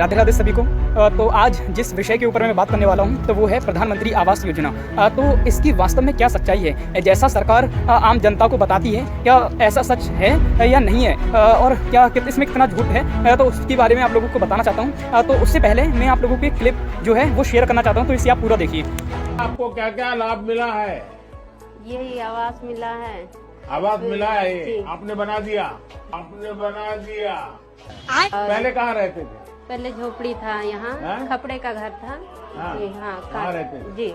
राधे राधे सभी को। तो आज जिस विषय के ऊपर मैं बात करने वाला हूं तो वो है प्रधानमंत्री आवास योजना। तो इसकी वास्तव में क्या सच्चाई है, जैसा सरकार आम जनता को बताती है, क्या ऐसा सच है या नहीं है, और क्या इसमें कितना झूठ है, तो उसके बारे में आप लोगों को बताना चाहता हूँ। तो उससे पहले मैं आप लोगों को एक क्लिप जो है वो शेयर करना चाहता हूँ, तो इसे आप पूरा देखिए। आपको क्या क्या लाभ मिला है? यही आवास मिला है। आवास मिला है, जी। आपने बना दिया, आपने बना दिया। और पहले कहाँ रहते थे? पहले झोपड़ी था, यहाँ हाँ? खपड़े का घर था। हाँ, जी हाँ, कहाँ रहते थे? जी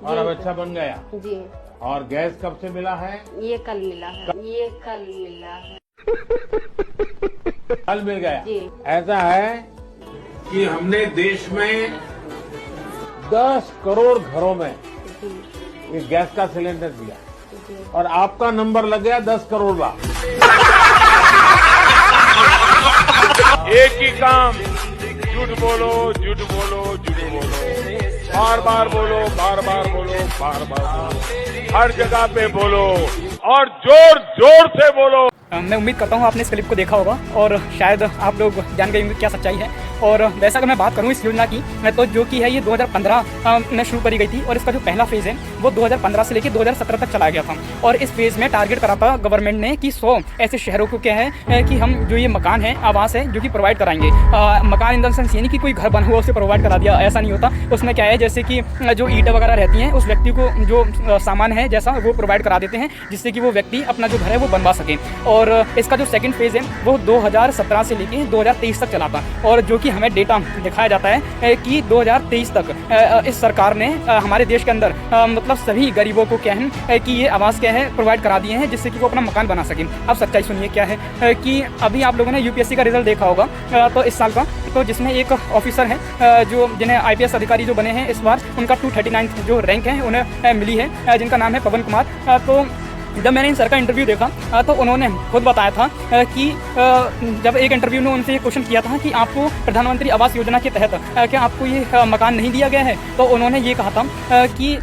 और जी, अब अच्छा बन गया। जी और गैस कब से मिला है? ये कल मिला है, ये कल मिला है। कल मिल गया। जी। ऐसा है कि हमने देश में 10 करोड़ घरों में जी ये गैस का सिलेंडर दिया जी और आपका नंबर लग गया 10 करोड़ बार। एक ही काम, झूठ बोलो, झूठ बोलो, झूठ बोलो, बार बार बोलो, बार बार बोलो, बार बार बोलो, हर जगह पे बोलो और जोर जोर से बोलो। मैं उम्मीद करता हूँ आपने इस क्लिप को देखा होगा और शायद आप लोग जान गए होंगे क्या सच्चाई है। और वैसा अगर मैं बात करूँ इस योजना की, तो जो कि है ये 2015 में शुरू करी गई थी और इसका जो पहला फेज़ है वो 2015 से लेकर 2017 तक चलाया गया था। और इस फेज़ में टारगेट करा था गवर्नमेंट ने कि 100 ऐसे शहरों को क्या है कि हम जो ये मकान है, आवास है, जो कि प्रोवाइड कराएंगे। मकान इन द सेंस ये नहीं कि कोई घर बना हुआ उसे प्रोवाइड करा दिया, ऐसा नहीं होता। उसमें क्या है, जैसे कि जो ईंटें वगैरह रहती हैं उस व्यक्ति को जो सामान है जैसा वो प्रोवाइड करा देते हैं, जिससे कि वो व्यक्ति अपना जो घर है वो बनवा सके। और इसका जो सेकंड फेज़ है वो 2017 से लेकर 2023 तक चला था। और जो कि हमें डेटा दिखाया जाता है कि 2023 तक इस सरकार ने हमारे देश के अंदर मतलब सभी गरीबों को क्या है कि ये आवास क्या है प्रोवाइड करा दिए हैं, जिससे कि वो अपना मकान बना सकें। अब सच्चाई सुनिए क्या है कि अभी आप लोगों ने यूपीएससी का रिजल्ट देखा होगा तो इस साल का, तो जिसमें एक ऑफिसर है जो जिन्हें आईपीएस अधिकारी जो बने हैं इस बार, उनका 239 जो रैंक है उन्हें मिली है, जिनका नाम है पवन कुमार। तो जब मैंने इन सर का इंटरव्यू देखा तो उन्होंने खुद बताया था कि जब एक इंटरव्यू में उनसे ये क्वेश्चन किया था कि आपको प्रधानमंत्री आवास योजना के तहत क्या आपको ये मकान नहीं दिया गया है, तो उन्होंने ये कहा था कि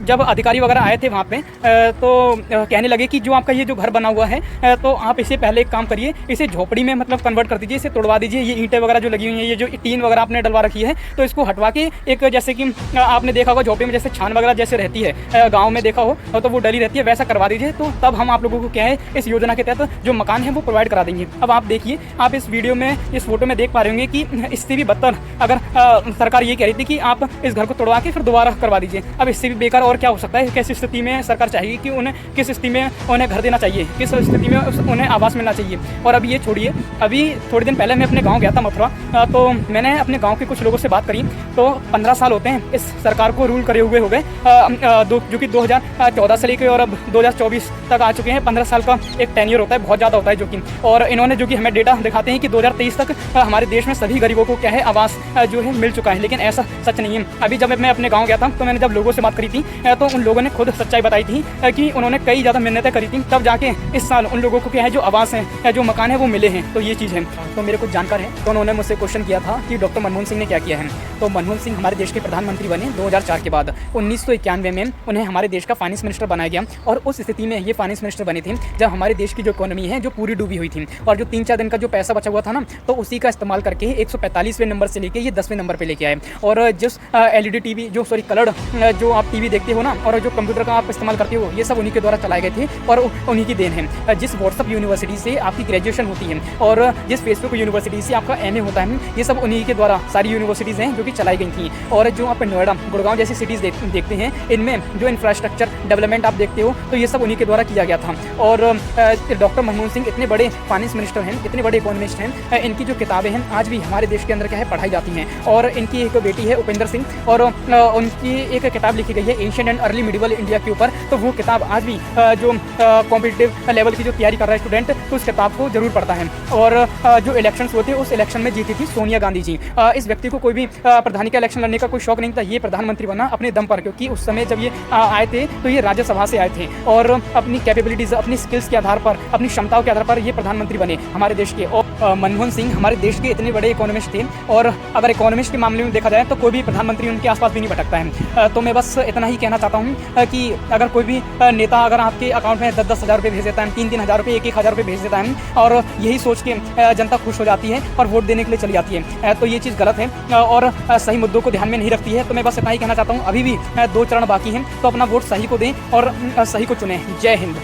जब अधिकारी वगैरह आए थे वहाँ पे तो कहने लगे कि जो आपका ये जो घर बना हुआ है तो आप इसे पहले एक काम करिए, इसे झोपड़ी में मतलब कन्वर्ट कर दीजिए, इसे तोड़वा दीजिए, ये ईंटें वगैरह जो लगी हुई हैं, ये जो टीन वगैरह आपने डलवा रखी है, तो इसको हटवा के एक जैसे कि आपने देखा होगा झोपड़ी में जैसे छान वगैरह जैसे रहती है, गाँव में देखा हो तो वो डली रहती है, वैसा करवा दीजिए। तो तब हम आप लोगों को क्या है इस योजना के तहत जो मकान है वो प्रोवाइड करा देंगे। अब आप देखिए, आप इस वीडियो में इस फोटो में देख पा रहे होंगे कि इससे भी बदतर अगर सरकार ये कह रही थी कि आप इस घर को तोड़वा के फिर दोबारा करवा दीजिए। अब इससे भी बेकार और क्या हो सकता है, कैसी स्थिति में सरकार चाहेगी कि उन्हें किस स्थिति में उन्हें घर देना चाहिए, किस स्थिति में उन्हें आवास मिलना चाहिए। और अभी ये छोड़िए, अभी थोड़े दिन पहले मैं अपने गाँव गया था मथुरा, तो मैंने अपने गाँव के कुछ लोगों से बात करी, तो 15 साल होते हैं इस सरकार को रूल करे हुए हो गए, जो कि 2014 से लेकर और अब 2024 तक आ चुके हैं। 15 साल का एक टेन्योर होता है, बहुत ज़्यादा होता है जो कि, और इन्होंने जो कि हमें डेटा दिखाते हैं कि 2023 तक हमारे देश में सभी गरीबों को क्या है आवास जो है मिल चुका है, लेकिन ऐसा सच नहीं है। अभी जब मैं अपने गांव गया था तो मैंने जब लोगों से बात करी थी तो उन लोगों ने खुद सच्चाई बताई थी कि उन्होंने कई ज़्यादा मिन्नतें करी थी, तब जाके इस साल उन लोगों को क्या है जो आवास है, जो मकान है वो मिले हैं। तो ये चीज़ है। तो मेरे कुछ जानकार हैं, तो उन्होंने मुझसे क्वेश्चन किया था कि डॉक्टर मनमोहन सिंह ने क्या किया है। तो मनमोहन सिंह हमारे देश के प्रधानमंत्री बने 2004 के बाद। 1991 में उन्हें हमारे देश का फाइनेंस मिनिस्टर बनाया गया, और उस स्थिति में ये फाइनेंस मिनिस्टर बने थे जब हमारे देश की जो इकोनॉमी है जो पूरी डूबी हुई थी, और जो 3-4 दिन का जो पैसा बचा हुआ था ना, तो उसी का इस्तेमाल करके 145वें नंबर से लेके ये 10वें नंबर पे लेके आए। और जिस एलईडी टीवी जो कलर्ड जो आप टीवी देखते हो ना, और जो कंप्यूटर का आप इस्तेमाल करते हो, ये सब उन्हीं के द्वारा चलाए गए थे और उन्हीं की देन है। जिस व्हाट्सअप यूनिवर्सिटी से आपकी ग्रेजुएशन होती है और जिस फेसबुक यूनिवर्सिटी से आपका एमए होता है, ये सब उन्हीं के द्वारा सारी यूनिवर्सिटीज़ हैं जो कि चलाई गई थी। और जो आप नोएडा, गुड़गांव जैसी सिटीज़ देखते हैं, इनमें जो इंफ्रास्ट्रक्चर डेवलपमेंट आप देखते हो, तो ये सब उन्हीं के द्वारा किया गया था। और डॉक्टर मनमोहन सिंह इतने बड़े फाइनेंस मिनिस्टर हैं, इतने बड़े इकोनॉमिस्ट हैं, इनकी जो किताबें हैं आज भी हमारे देश के अंदर क्या है पढ़ाई जाती हैं। और इनकी एक बेटी है उपेंद्र सिंह, और उनकी एक किताब लिखी गई है ancient and early medieval India के ऊपर। तो वो किताब आज भी जो कॉम्पिटिटिव लेवल की जो तैयारी कर रहा है स्टूडेंट, तो उस किताब को जरूर पढ़ता है। और जो इलेक्शंस हुए थे उस इलेक्शन में जीती थी सोनिया गांधी जी। इस व्यक्ति को कोई भी प्रधानी का इलेक्शन लड़ने का कोई शौक नहीं था, ये प्रधानमंत्री बना अपने दम पर, क्योंकि उस समय जब ये आए थे तो ये राज्यसभा से आए थे। और और अपनी कैपेबिलिटीज़, अपनी स्किल्स के आधार पर, अपनी क्षमताओं के आधार पर ये प्रधानमंत्री बने हमारे देश के। और मनमोहन सिंह हमारे देश के इतने बड़े इकोनॉमिस्ट थे, और अगर इकोनॉमिस्ट के मामले में देखा जाए तो कोई भी प्रधानमंत्री उनके आसपास भी नहीं भटकता है। तो मैं बस इतना ही कहना चाहता हूँ कि अगर कोई भी नेता अगर आपके अकाउंट में 10-10 हज़ार रुपये भेज देता है, 3-3 हज़ार रुपये, 1-1 हज़ार रुपये भेज देता है, और यही सोच के जनता खुश हो जाती है और वोट देने के लिए चली जाती है, तो ये चीज़ गलत है और सही मुद्दों को ध्यान में नहीं रखती है। तो मैं बस इतना ही कहना चाहता हूँ, अभी भी 2 चरण बाकी हैं, तो अपना वोट सही को दें और सही को चुनें। जय हिंद।